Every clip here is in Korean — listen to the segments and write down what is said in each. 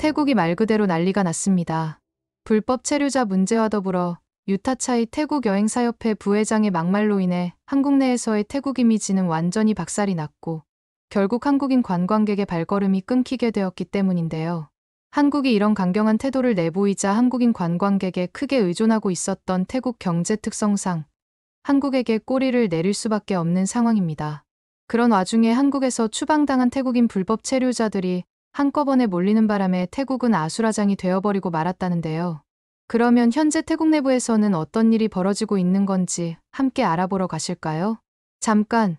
태국이 말 그대로 난리가 났습니다. 불법 체류자 문제와 더불어 유타차이 태국여행사협회 부회장의 막말로 인해 한국 내에서의 태국 이미지는 완전히 박살이 났고 결국 한국인 관광객의 발걸음이 끊기게 되었기 때문인데요. 한국이 이런 강경한 태도를 내보이자 한국인 관광객에 크게 의존하고 있었던 태국 경제 특성상 한국에게 꼬리를 내릴 수밖에 없는 상황입니다. 그런 와중에 한국에서 추방당한 태국인 불법 체류자들이 한꺼번에 몰리는 바람에 태국은 아수라장이 되어버리고 말았다는데요. 그러면 현재 태국 내부에서는 어떤 일이 벌어지고 있는 건지 함께 알아보러 가실까요? 잠깐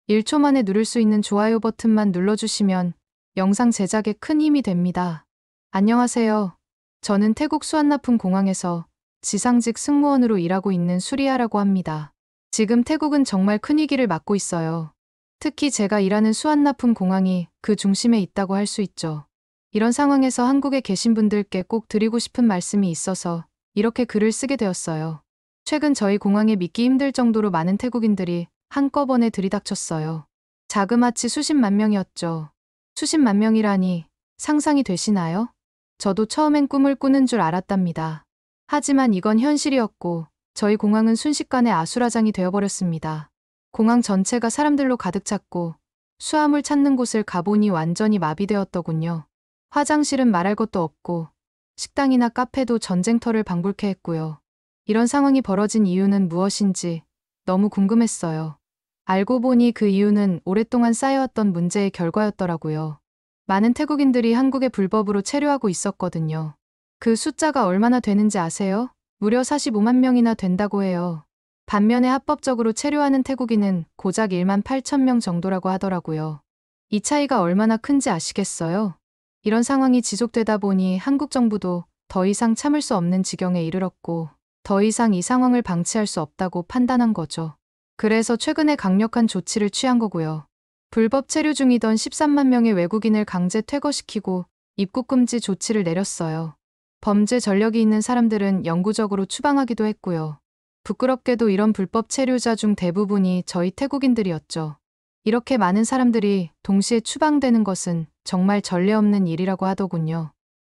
1초 만에 누를 수 있는 좋아요 버튼만 눌러주시면 영상 제작에 큰 힘이 됩니다. 안녕하세요. 저는 태국 수완나푼 공항에서 지상직 승무원으로 일하고 있는 수리아라고 합니다. 지금 태국은 정말 큰 위기를 맞고 있어요. 특히 제가 일하는 수완나푼 공항이 그 중심에 있다고 할 수 있죠. 이런 상황에서 한국에 계신 분들께 꼭 드리고 싶은 말씀이 있어서 이렇게 글을 쓰게 되었어요. 최근 저희 공항에 믿기 힘들 정도로 많은 태국인들이 한꺼번에 들이닥쳤어요. 자그마치 수십만 명이었죠. 수십만 명이라니 상상이 되시나요? 저도 처음엔 꿈을 꾸는 줄 알았답니다. 하지만 이건 현실이었고 저희 공항은 순식간에 아수라장이 되어버렸습니다. 공항 전체가 사람들로 가득 찼고 수화물 찾는 곳을 가보니 완전히 마비되었더군요. 화장실은 말할 것도 없고 식당이나 카페도 전쟁터를 방불케 했고요. 이런 상황이 벌어진 이유는 무엇인지 너무 궁금했어요. 알고 보니 그 이유는 오랫동안 쌓여왔던 문제의 결과였더라고요. 많은 태국인들이 한국에 불법으로 체류하고 있었거든요. 그 숫자가 얼마나 되는지 아세요? 무려 45만 명이나 된다고 해요. 반면에 합법적으로 체류하는 태국인은 고작 1만 8천 명 정도라고 하더라고요. 이 차이가 얼마나 큰지 아시겠어요? 이런 상황이 지속되다 보니 한국 정부도 더 이상 참을 수 없는 지경에 이르렀고 더 이상 이 상황을 방치할 수 없다고 판단한 거죠. 그래서 최근에 강력한 조치를 취한 거고요. 불법 체류 중이던 13만 명의 외국인을 강제 퇴거시키고 입국 금지 조치를 내렸어요. 범죄 전력이 있는 사람들은 영구적으로 추방하기도 했고요. 부끄럽게도 이런 불법 체류자 중 대부분이 저희 태국인들이었죠. 이렇게 많은 사람들이 동시에 추방되는 것은 정말 전례 없는 일이라고 하더군요.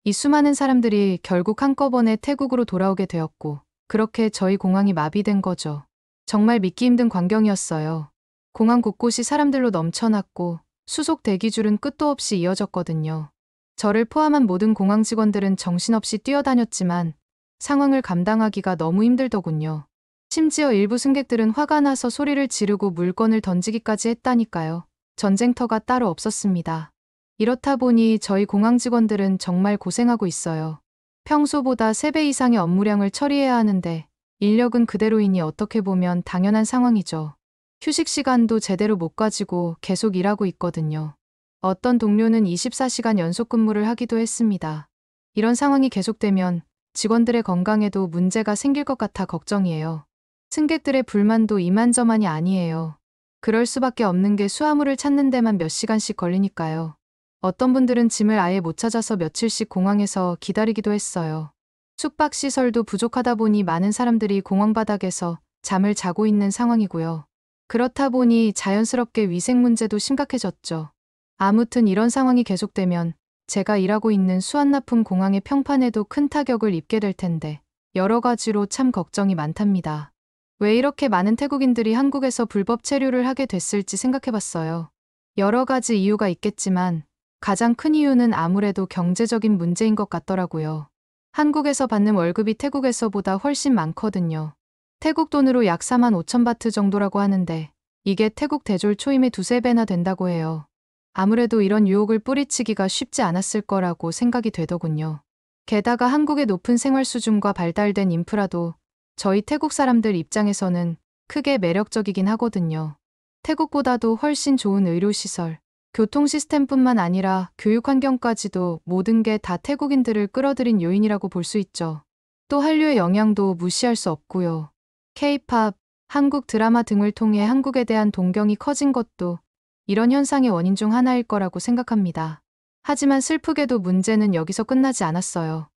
이 수많은 사람들이 결국 한꺼번에 태국으로 돌아오게 되었고 그렇게 저희 공항이 마비된 거죠. 정말 믿기 힘든 광경이었어요. 공항 곳곳이 사람들로 넘쳐났고 수속 대기줄은 끝도 없이 이어졌거든요. 저를 포함한 모든 공항 직원들은 정신없이 뛰어다녔지만 상황을 감당하기가 너무 힘들더군요. 심지어 일부 승객들은 화가 나서 소리를 지르고 물건을 던지기까지 했다니까요. 전쟁터가 따로 없었습니다. 이렇다 보니 저희 공항 직원들은 정말 고생하고 있어요. 평소보다 3배 이상의 업무량을 처리해야 하는데 인력은 그대로이니 어떻게 보면 당연한 상황이죠. 휴식 시간도 제대로 못 가지고 계속 일하고 있거든요. 어떤 동료는 24시간 연속 근무를 하기도 했습니다. 이런 상황이 계속되면 직원들의 건강에도 문제가 생길 것 같아 걱정이에요. 승객들의 불만도 이만저만이 아니에요. 그럴 수밖에 없는 게 수화물을 찾는 데만 몇 시간씩 걸리니까요. 어떤 분들은 짐을 아예 못 찾아서 며칠씩 공항에서 기다리기도 했어요. 숙박시설도 부족하다 보니 많은 사람들이 공항 바닥에서 잠을 자고 있는 상황이고요. 그렇다 보니 자연스럽게 위생 문제도 심각해졌죠. 아무튼 이런 상황이 계속되면 제가 일하고 있는 수완나푼 공항의 평판에도 큰 타격을 입게 될 텐데 여러 가지로 참 걱정이 많답니다. 왜 이렇게 많은 태국인들이 한국에서 불법 체류를 하게 됐을지 생각해봤어요. 여러 가지 이유가 있겠지만 가장 큰 이유는 아무래도 경제적인 문제인 것 같더라고요. 한국에서 받는 월급이 태국에서보다 훨씬 많거든요. 태국 돈으로 약 4만 5천 바트 정도라고 하는데 이게 태국 대졸 초임의 2~3배나 된다고 해요. 아무래도 이런 유혹을 뿌리치기가 쉽지 않았을 거라고 생각이 되더군요. 게다가 한국의 높은 생활 수준과 발달된 인프라도 저희 태국 사람들 입장에서는 크게 매력적이긴 하거든요. 태국보다도 훨씬 좋은 의료시설, 교통 시스템뿐만 아니라 교육 환경까지도 모든 게 다 태국인들을 끌어들인 요인이라고 볼 수 있죠. 또 한류의 영향도 무시할 수 없고요. K-팝, 한국 드라마 등을 통해 한국에 대한 동경이 커진 것도 이런 현상의 원인 중 하나일 거라고 생각합니다. 하지만 슬프게도 문제는 여기서 끝나지 않았어요.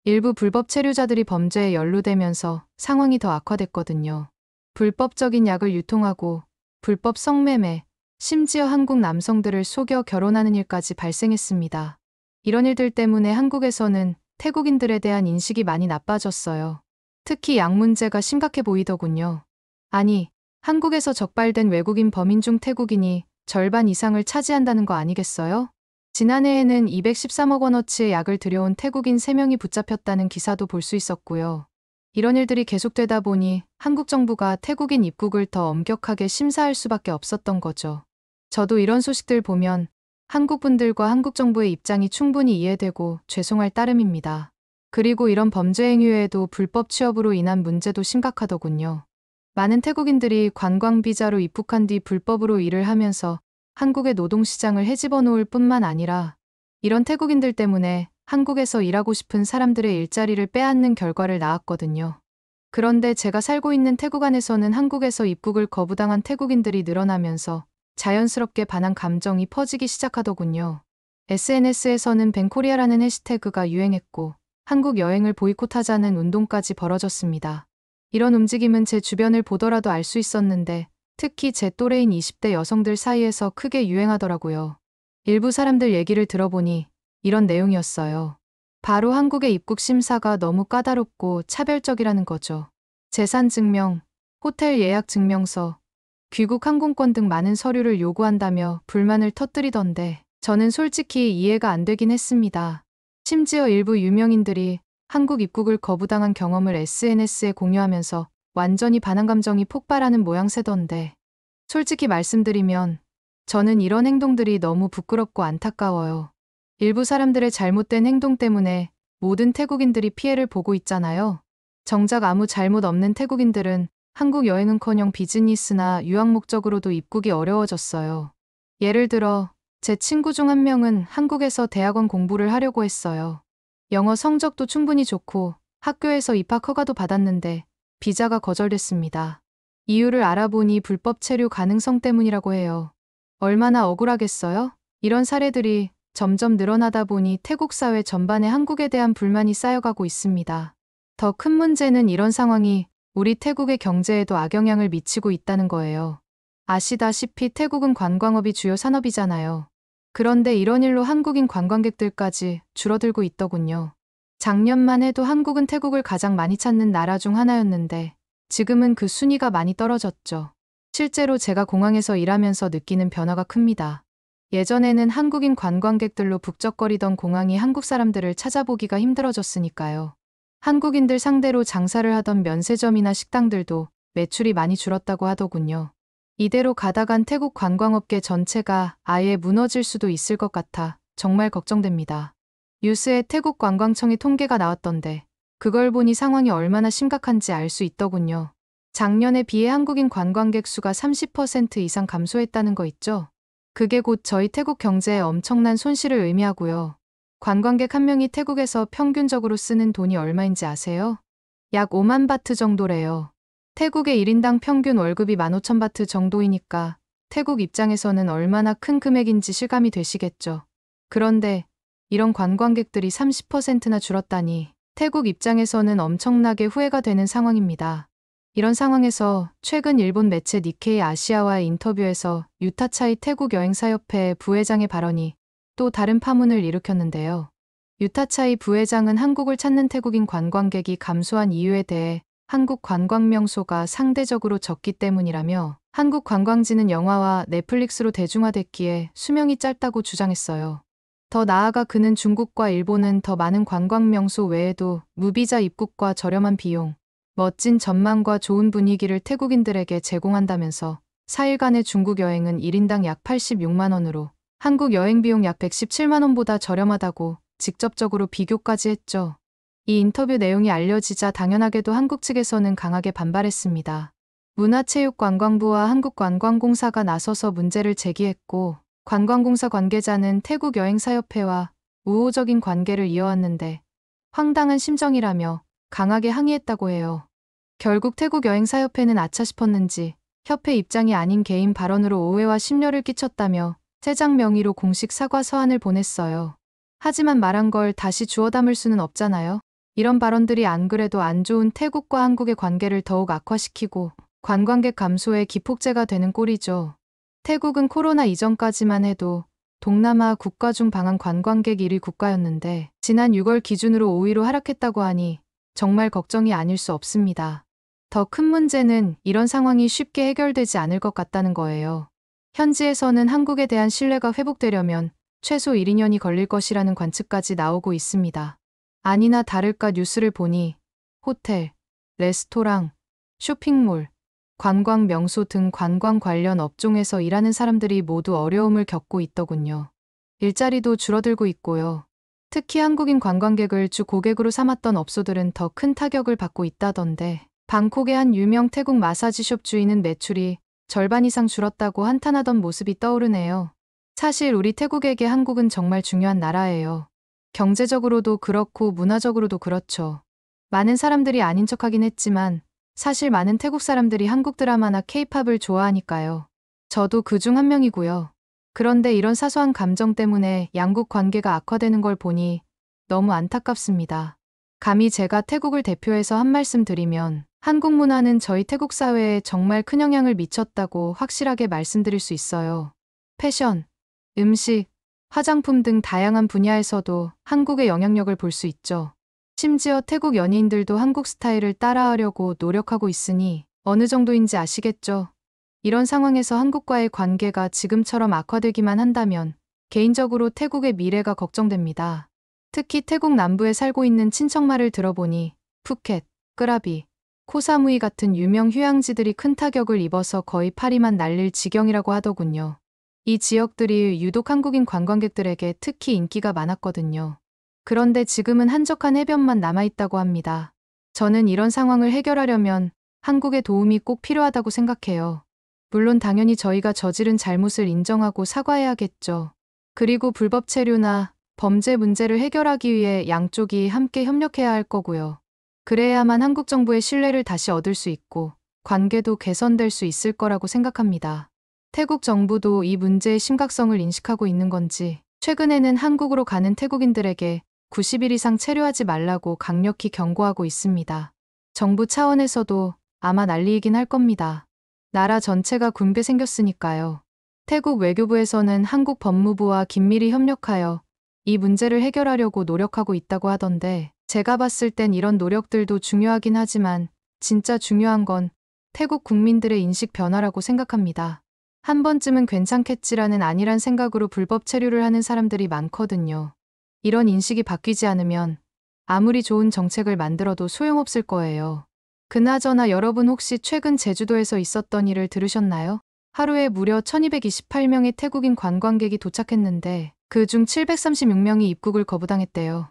일부 불법 체류자들이 범죄에 연루되면서 상황이 더 악화됐거든요. 불법적인 약을 유통하고 불법 성매매, 심지어 한국 남성들을 속여 결혼하는 일까지 발생했습니다. 이런 일들 때문에 한국에서는 태국인들에 대한 인식이 많이 나빠졌어요. 특히 양 문제가 심각해 보이더군요. 아니, 한국에서 적발된 외국인 범인 중 태국인이 절반 이상을 차지한다는 거 아니겠어요? 지난해에는 213억 원어치의 약을 들여온 태국인 3명이 붙잡혔다는 기사도 볼 수 있었고요. 이런 일들이 계속되다 보니 한국 정부가 태국인 입국을 더 엄격하게 심사할 수밖에 없었던 거죠. 저도 이런 소식들 보면 한국 분들과 한국 정부의 입장이 충분히 이해되고 죄송할 따름입니다. 그리고 이런 범죄 행위 외에도 불법 취업으로 인한 문제도 심각하더군요. 많은 태국인들이 관광 비자로 입국한 뒤 불법으로 일을 하면서 한국의 노동시장을 헤집어 놓을 뿐만 아니라 이런 태국인들 때문에 한국에서 일하고 싶은 사람들의 일자리를 빼앗는 결과를 낳았거든요. 그런데 제가 살고 있는 태국 안에서는 한국에서 입국을 거부당한 태국인들이 늘어나면서 자연스럽게 반한 감정이 퍼지기 시작하더군요. SNS에서는 뱅코리아라는 해시태그가 유행했고 한국 여행을 보이콧하자는 운동까지 벌어졌습니다. 이런 움직임은 제 주변을 보더라도 알 수 있었는데 특히 제 또래인 20대 여성들 사이에서 크게 유행하더라고요. 일부 사람들 얘기를 들어보니 이런 내용이었어요. 바로 한국의 입국 심사가 너무 까다롭고 차별적이라는 거죠. 재산 증명, 호텔 예약 증명서, 귀국 항공권 등 많은 서류를 요구한다며 불만을 터뜨리던데 저는 솔직히 이해가 안 되긴 했습니다. 심지어 일부 유명인들이 한국 입국을 거부당한 경험을 SNS에 공유하면서 완전히 반한 감정이 폭발하는 모양새던데 솔직히 말씀드리면 저는 이런 행동들이 너무 부끄럽고 안타까워요. 일부 사람들의 잘못된 행동 때문에 모든 태국인들이 피해를 보고 있잖아요. 정작 아무 잘못 없는 태국인들은 한국 여행은커녕 비즈니스나 유학 목적으로도 입국이 어려워졌어요. 예를 들어 제 친구 중 한 명은 한국에서 대학원 공부를 하려고 했어요. 영어 성적도 충분히 좋고 학교에서 입학 허가도 받았는데 비자가 거절됐습니다. 이유를 알아보니 불법 체류 가능성 때문이라고 해요. 얼마나 억울하겠어요? 이런 사례들이 점점 늘어나다 보니 태국 사회 전반에 한국에 대한 불만이 쌓여가고 있습니다. 더 큰 문제는 이런 상황이 우리 태국의 경제에도 악영향을 미치고 있다는 거예요. 아시다시피 태국은 관광업이 주요 산업이잖아요. 그런데 이런 일로 한국인 관광객들까지 줄어들고 있더군요. 작년만 해도 한국은 태국을 가장 많이 찾는 나라 중 하나였는데 지금은 그 순위가 많이 떨어졌죠. 실제로 제가 공항에서 일하면서 느끼는 변화가 큽니다. 예전에는 한국인 관광객들로 북적거리던 공항이 한국 사람들을 찾아보기가 힘들어졌으니까요. 한국인들 상대로 장사를 하던 면세점이나 식당들도 매출이 많이 줄었다고 하더군요. 이대로 가다간 태국 관광업계 전체가 아예 무너질 수도 있을 것 같아 정말 걱정됩니다. 뉴스에 태국 관광청의 통계가 나왔던데 그걸 보니 상황이 얼마나 심각한지 알 수 있더군요. 작년에 비해 한국인 관광객 수가 30% 이상 감소했다는 거 있죠? 그게 곧 저희 태국 경제에 엄청난 손실을 의미하고요. 관광객 한 명이 태국에서 평균적으로 쓰는 돈이 얼마인지 아세요? 약 5만 바트 정도래요. 태국의 1인당 평균 월급이 15,000바트 정도이니까 태국 입장에서는 얼마나 큰 금액인지 실감이 되시겠죠. 그런데 이런 관광객들이 30%나 줄었다니 태국 입장에서는 엄청나게 후회가 되는 상황입니다. 이런 상황에서 최근 일본 매체 니케이 아시아와의 인터뷰에서 유타차이 태국 여행사협회 부회장의 발언이 또 다른 파문을 일으켰는데요. 유타차이 부회장은 한국을 찾는 태국인 관광객이 감소한 이유에 대해 한국 관광 명소가 상대적으로 적기 때문이라며 한국 관광지는 영화와 넷플릭스로 대중화됐기에 수명이 짧다고 주장했어요. 더 나아가 그는 중국과 일본은 더 많은 관광 명소 외에도 무비자 입국과 저렴한 비용, 멋진 전망과 좋은 분위기를 태국인들에게 제공한다면서 4일간의 중국 여행은 1인당 약 86만 원으로 한국 여행 비용 약 117만 원보다 저렴하다고 직접적으로 비교까지 했죠. 이 인터뷰 내용이 알려지자 당연하게도 한국 측에서는 강하게 반발했습니다. 문화체육관광부와 한국관광공사가 나서서 문제를 제기했고 관광공사 관계자는 태국 여행사협회와 우호적인 관계를 이어왔는데 황당한 심정이라며 강하게 항의했다고 해요. 결국 태국 여행사협회는 아차 싶었는지 협회 입장이 아닌 개인 발언으로 오해와 심려를 끼쳤다며 회장 명의로 공식 사과 서한을 보냈어요. 하지만 말한 걸 다시 주워 담을 수는 없잖아요. 이런 발언들이 안 그래도 안 좋은 태국과 한국의 관계를 더욱 악화시키고 관광객 감소에 기폭제가 되는 꼴이죠. 태국은 코로나 이전까지만 해도 동남아 국가 중 방한 관광객 1위 국가였는데 지난 6월 기준으로 5위로 하락했다고 하니 정말 걱정이 아닐 수 없습니다. 더 큰 문제는 이런 상황이 쉽게 해결되지 않을 것 같다는 거예요. 현지에서는 한국에 대한 신뢰가 회복되려면 최소 1, 2년이 걸릴 것이라는 관측까지 나오고 있습니다. 아니나 다를까 뉴스를 보니 호텔, 레스토랑, 쇼핑몰, 관광 명소 등 관광 관련 업종에서 일하는 사람들이 모두 어려움을 겪고 있더군요. 일자리도 줄어들고 있고요. 특히 한국인 관광객을 주 고객으로 삼았던 업소들은 더 큰 타격을 받고 있다던데 방콕의 한 유명 태국 마사지숍 주인은 매출이 절반 이상 줄었다고 한탄하던 모습이 떠오르네요. 사실 우리 태국에게 한국은 정말 중요한 나라예요. 경제적으로도 그렇고 문화적으로도 그렇죠. 많은 사람들이 아닌 척하긴 했지만 사실 많은 태국 사람들이 한국 드라마나 케이팝을 좋아하니까요. 저도 그중 한 명이고요. 그런데 이런 사소한 감정 때문에 양국 관계가 악화되는 걸 보니 너무 안타깝습니다. 감히 제가 태국을 대표해서 한 말씀 드리면 한국 문화는 저희 태국 사회에 정말 큰 영향을 미쳤다고 확실하게 말씀드릴 수 있어요. 패션, 음식, 화장품 등 다양한 분야에서도 한국의 영향력을 볼 수 있죠. 심지어 태국 연예인들도 한국 스타일을 따라하려고 노력하고 있으니 어느 정도인지 아시겠죠? 이런 상황에서 한국과의 관계가 지금처럼 악화되기만 한다면 개인적으로 태국의 미래가 걱정됩니다. 특히 태국 남부에 살고 있는 친척 말을 들어보니 푸켓, 끄라비, 코사무이 같은 유명 휴양지들이 큰 타격을 입어서 거의 파리만 날릴 지경이라고 하더군요. 이 지역들이 유독 한국인 관광객들에게 특히 인기가 많았거든요. 그런데 지금은 한적한 해변만 남아있다고 합니다. 저는 이런 상황을 해결하려면 한국의 도움이 꼭 필요하다고 생각해요. 물론 당연히 저희가 저지른 잘못을 인정하고 사과해야겠죠. 그리고 불법 체류나 범죄 문제를 해결하기 위해 양쪽이 함께 협력해야 할 거고요. 그래야만 한국 정부의 신뢰를 다시 얻을 수 있고 관계도 개선될 수 있을 거라고 생각합니다. 태국 정부도 이 문제의 심각성을 인식하고 있는 건지 최근에는 한국으로 가는 태국인들에게 90일 이상 체류하지 말라고 강력히 경고하고 있습니다. 정부 차원에서도 아마 난리이긴 할 겁니다. 나라 전체가 굶게 생겼으니까요. 태국 외교부에서는 한국 법무부와 긴밀히 협력하여 이 문제를 해결하려고 노력하고 있다고 하던데 제가 봤을 땐 이런 노력들도 중요하긴 하지만 진짜 중요한 건 태국 국민들의 인식 변화라고 생각합니다. 한 번쯤은 괜찮겠지라는 안일한 생각으로 불법 체류를 하는 사람들이 많거든요. 이런 인식이 바뀌지 않으면 아무리 좋은 정책을 만들어도 소용없을 거예요. 그나저나 여러분 혹시 최근 제주도에서 있었던 일을 들으셨나요? 하루에 무려 1228명의 태국인 관광객이 도착했는데 그중 736명이 입국을 거부당했대요.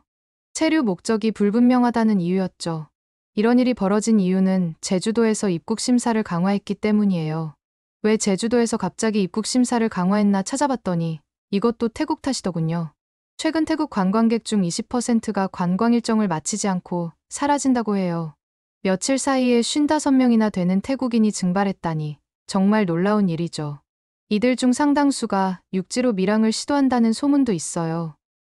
체류 목적이 불분명하다는 이유였죠. 이런 일이 벌어진 이유는 제주도에서 입국 심사를 강화했기 때문이에요. 왜 제주도에서 갑자기 입국 심사를 강화했나 찾아봤더니 이것도 태국 탓이더군요. 최근 태국 관광객 중 20%가 관광 일정을 마치지 않고 사라진다고 해요. 며칠 사이에 55명이나 되는 태국인이 증발했다니 정말 놀라운 일이죠. 이들 중 상당수가 육지로 밀항을 시도한다는 소문도 있어요.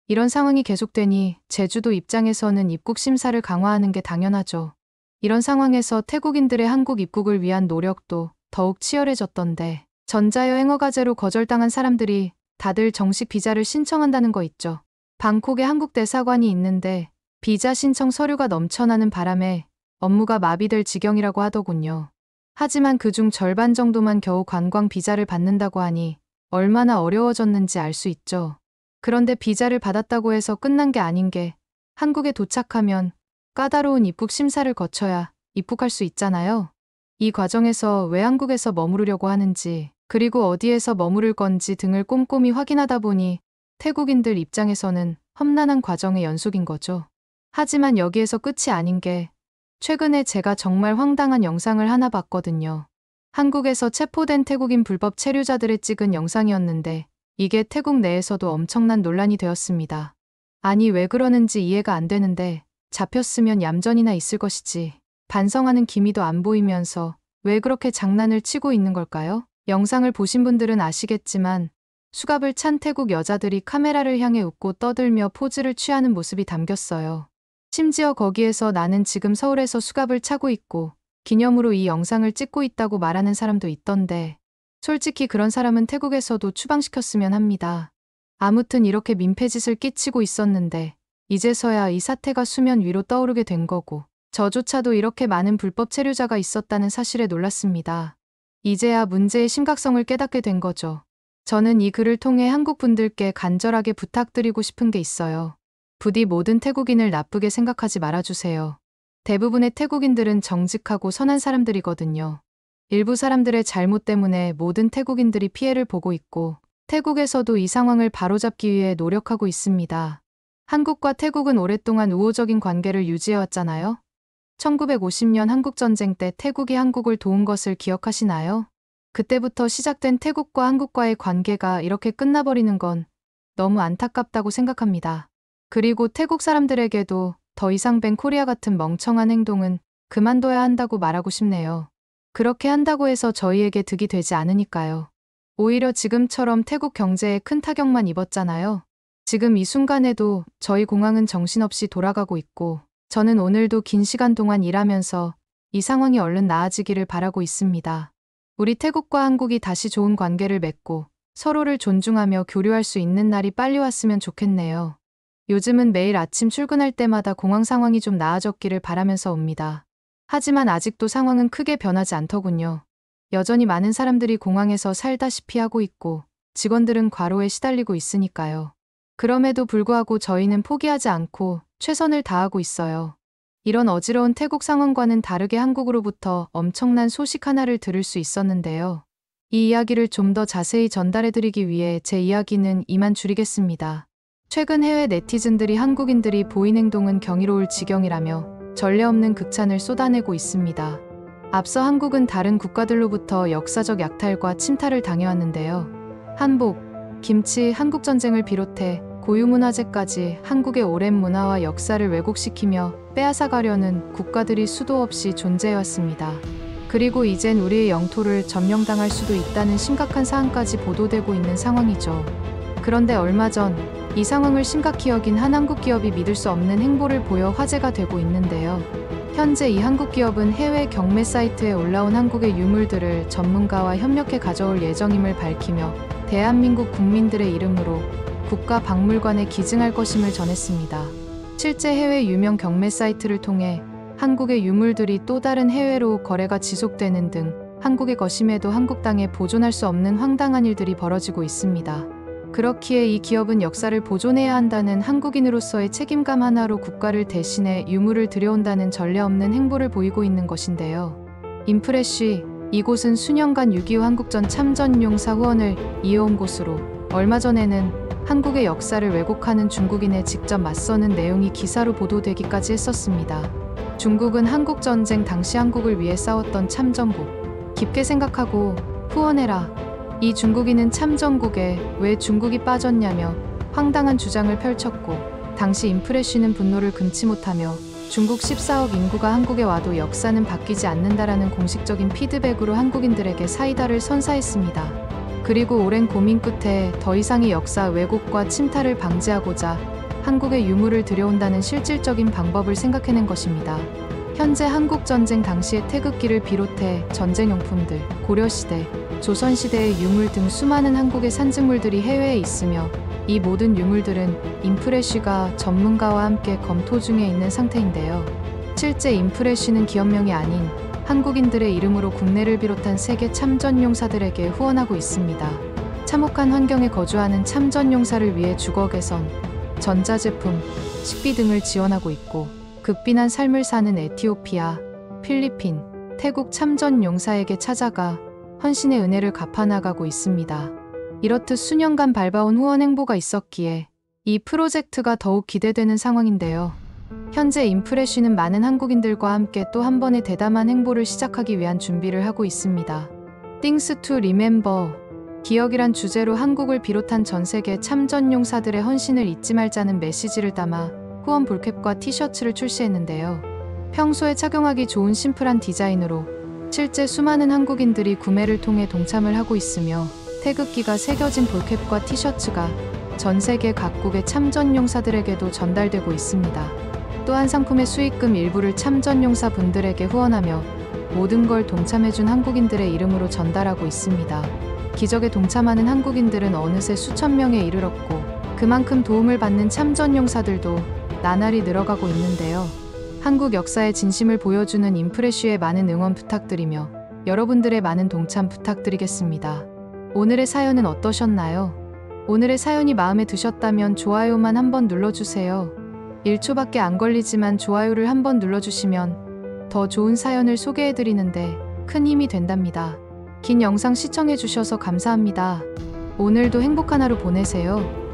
이런 상황이 계속되니 제주도 입장에서는 입국 심사를 강화하는 게 당연하죠. 이런 상황에서 태국인들의 한국 입국을 위한 노력도 더욱 치열해졌던데 전자여행 허가제로 거절당한 사람들이 다들 정식 비자를 신청한다는 거 있죠. 방콕에 한국 대사관이 있는데 비자 신청 서류가 넘쳐나는 바람에 업무가 마비될 지경이라고 하더군요. 하지만 그중 절반 정도만 겨우 관광 비자를 받는다고 하니 얼마나 어려워졌는지 알 수 있죠. 그런데 비자를 받았다고 해서 끝난 게 아닌 게 한국에 도착하면 까다로운 입국 심사를 거쳐야 입국할 수 있잖아요. 이 과정에서 왜 한국에서 머무르려고 하는지 그리고 어디에서 머무를 건지 등을 꼼꼼히 확인하다 보니 태국인들 입장에서는 험난한 과정의 연속인 거죠. 하지만 여기에서 끝이 아닌 게 최근에 제가 정말 황당한 영상을 하나 봤거든요. 한국에서 체포된 태국인 불법 체류자들의 찍은 영상이었는데 이게 태국 내에서도 엄청난 논란이 되었습니다. 아니 왜 그러는지 이해가 안 되는데 잡혔으면 얌전히나 있을 것이지 반성하는 기미도 안 보이면서 왜 그렇게 장난을 치고 있는 걸까요? 영상을 보신 분들은 아시겠지만 수갑을 찬 태국 여자들이 카메라를 향해 웃고 떠들며 포즈를 취하는 모습이 담겼어요. 심지어 거기에서 나는 지금 서울에서 수갑을 차고 있고 기념으로 이 영상을 찍고 있다고 말하는 사람도 있던데 솔직히 그런 사람은 태국에서도 추방시켰으면 합니다. 아무튼 이렇게 민폐짓을 끼치고 있었는데 이제서야 이 사태가 수면 위로 떠오르게 된 거고 저조차도 이렇게 많은 불법 체류자가 있었다는 사실에 놀랐습니다. 이제야 문제의 심각성을 깨닫게 된 거죠. 저는 이 글을 통해 한국 분들께 간절하게 부탁드리고 싶은 게 있어요. 부디 모든 태국인을 나쁘게 생각하지 말아주세요. 대부분의 태국인들은 정직하고 선한 사람들이거든요. 일부 사람들의 잘못 때문에 모든 태국인들이 피해를 보고 있고 태국에서도 이 상황을 바로잡기 위해 노력하고 있습니다. 한국과 태국은 오랫동안 우호적인 관계를 유지해왔잖아요. 1950년 한국전쟁 때 태국이 한국을 도운 것을 기억하시나요? 그때부터 시작된 태국과 한국과의 관계가 이렇게 끝나버리는 건 너무 안타깝다고 생각합니다. 그리고 태국 사람들에게도 더 이상 뱅코리아 같은 멍청한 행동은 그만둬야 한다고 말하고 싶네요. 그렇게 한다고 해서 저희에게 득이 되지 않으니까요. 오히려 지금처럼 태국 경제에 큰 타격만 입었잖아요. 지금 이 순간에도 저희 공항은 정신없이 돌아가고 있고 저는 오늘도 긴 시간 동안 일하면서 이 상황이 얼른 나아지기를 바라고 있습니다. 우리 태국과 한국이 다시 좋은 관계를 맺고 서로를 존중하며 교류할 수 있는 날이 빨리 왔으면 좋겠네요. 요즘은 매일 아침 출근할 때마다 공항 상황이 좀 나아졌기를 바라면서 옵니다. 하지만 아직도 상황은 크게 변하지 않더군요. 여전히 많은 사람들이 공항에서 살다시피 하고 있고 직원들은 과로에 시달리고 있으니까요. 그럼에도 불구하고 저희는 포기하지 않고 최선을 다하고 있어요. 이런 어지러운 태국 상황과는 다르게 한국으로부터 엄청난 소식 하나를 들을 수 있었는데요. 이 이야기를 좀 더 자세히 전달해드리기 위해 제 이야기는 이만 줄이겠습니다. 최근 해외 네티즌들이 한국인들이 보인 행동은 경이로울 지경이라며 전례 없는 극찬을 쏟아내고 있습니다. 앞서 한국은 다른 국가들로부터 역사적 약탈과 침탈을 당해왔는데요. 한복, 김치, 한국전쟁을 비롯해 고유문화재까지 한국의 오랜 문화와 역사를 왜곡시키며 빼앗아가려는 국가들이 수도 없이 존재해왔습니다. 그리고 이젠 우리의 영토를 점령당할 수도 있다는 심각한 사안까지 보도되고 있는 상황이죠. 그런데 얼마 전 이 상황을 심각히 여긴 한 한국 기업이 믿을 수 없는 행보를 보여 화제가 되고 있는데요. 현재 이 한국 기업은 해외 경매 사이트에 올라온 한국의 유물들을 전문가와 협력해 가져올 예정임을 밝히며 대한민국 국민들의 이름으로 국가박물관에 기증할 것임을 전했습니다. 실제 해외 유명 경매 사이트를 통해 한국의 유물들이 또 다른 해외로 거래가 지속되는 등 한국의 것임에도 한국 땅에 보존할 수 없는 황당한 일들이 벌어지고 있습니다. 그렇기에 이 기업은 역사를 보존해야 한다는 한국인으로서의 책임감 하나로 국가를 대신해 유물을 들여온다는 전례 없는 행보를 보이고 있는 것인데요. 인프레쉬, 이곳은 수년간 6.25 한국전 참전용사 후원을 이어온 곳으로 얼마 전에는 한국의 역사를 왜곡하는 중국인에 직접 맞서는 내용이 기사로 보도되기까지 했었습니다. 중국은 한국전쟁 당시 한국을 위해 싸웠던 참전국, 깊게 생각하고 후원해라. 이 중국인은 참전국에 왜 중국이 빠졌냐며 황당한 주장을 펼쳤고 당시 인프레쉬는 분노를 금치 못하며 중국 14억 인구가 한국에 와도 역사는 바뀌지 않는다라는 공식적인 피드백으로 한국인들에게 사이다를 선사했습니다. 그리고 오랜 고민 끝에 더 이상의 역사 왜곡과 침탈을 방지하고자 한국의 유물을 들여온다는 실질적인 방법을 생각해낸 것입니다. 현재 한국전쟁 당시의 태극기를 비롯해 전쟁용품들, 고려시대, 조선시대의 유물 등 수많은 한국의 산증물들이 해외에 있으며 이 모든 유물들은 인프레쉬가 전문가와 함께 검토 중에 있는 상태인데요. 실제 인프레쉬는 기업명이 아닌 한국인들의 이름으로 국내를 비롯한 세계 참전용사들에게 후원하고 있습니다. 참혹한 환경에 거주하는 참전용사를 위해 주거 개선, 전자제품, 식비 등을 지원하고 있고 극빈한 삶을 사는 에티오피아, 필리핀, 태국 참전용사에게 찾아가 헌신의 은혜를 갚아나가고 있습니다. 이렇듯 수년간 밟아온 후원 행보가 있었기에 이 프로젝트가 더욱 기대되는 상황인데요. 현재 인프레쉬는 많은 한국인들과 함께 또 한 번의 대담한 행보를 시작하기 위한 준비를 하고 있습니다. Things to Remember, 기억이란 주제로 한국을 비롯한 전 세계 참전용사들의 헌신을 잊지 말자는 메시지를 담아 후원 볼캡과 티셔츠를 출시했는데요. 평소에 착용하기 좋은 심플한 디자인으로 실제 수많은 한국인들이 구매를 통해 동참을 하고 있으며 태극기가 새겨진 볼캡과 티셔츠가 전 세계 각국의 참전용사들에게도 전달되고 있습니다. 또한 상품의 수익금 일부를 참전용사 분들에게 후원하며 모든 걸 동참해준 한국인들의 이름으로 전달하고 있습니다. 기적에 동참하는 한국인들은 어느새 수천 명에 이르렀고 그만큼 도움을 받는 참전용사들도 나날이 늘어가고 있는데요. 한국 역사의 진심을 보여주는 인프레쉬에 많은 응원 부탁드리며 여러분들의 많은 동참 부탁드리겠습니다. 오늘의 사연은 어떠셨나요? 오늘의 사연이 마음에 드셨다면 좋아요만 한번 눌러주세요. 1초밖에 안 걸리지만 좋아요를 한번 눌러주시면 더 좋은 사연을 소개해드리는데 큰 힘이 된답니다. 긴 영상 시청해주셔서 감사합니다. 오늘도 행복한 하루 보내세요.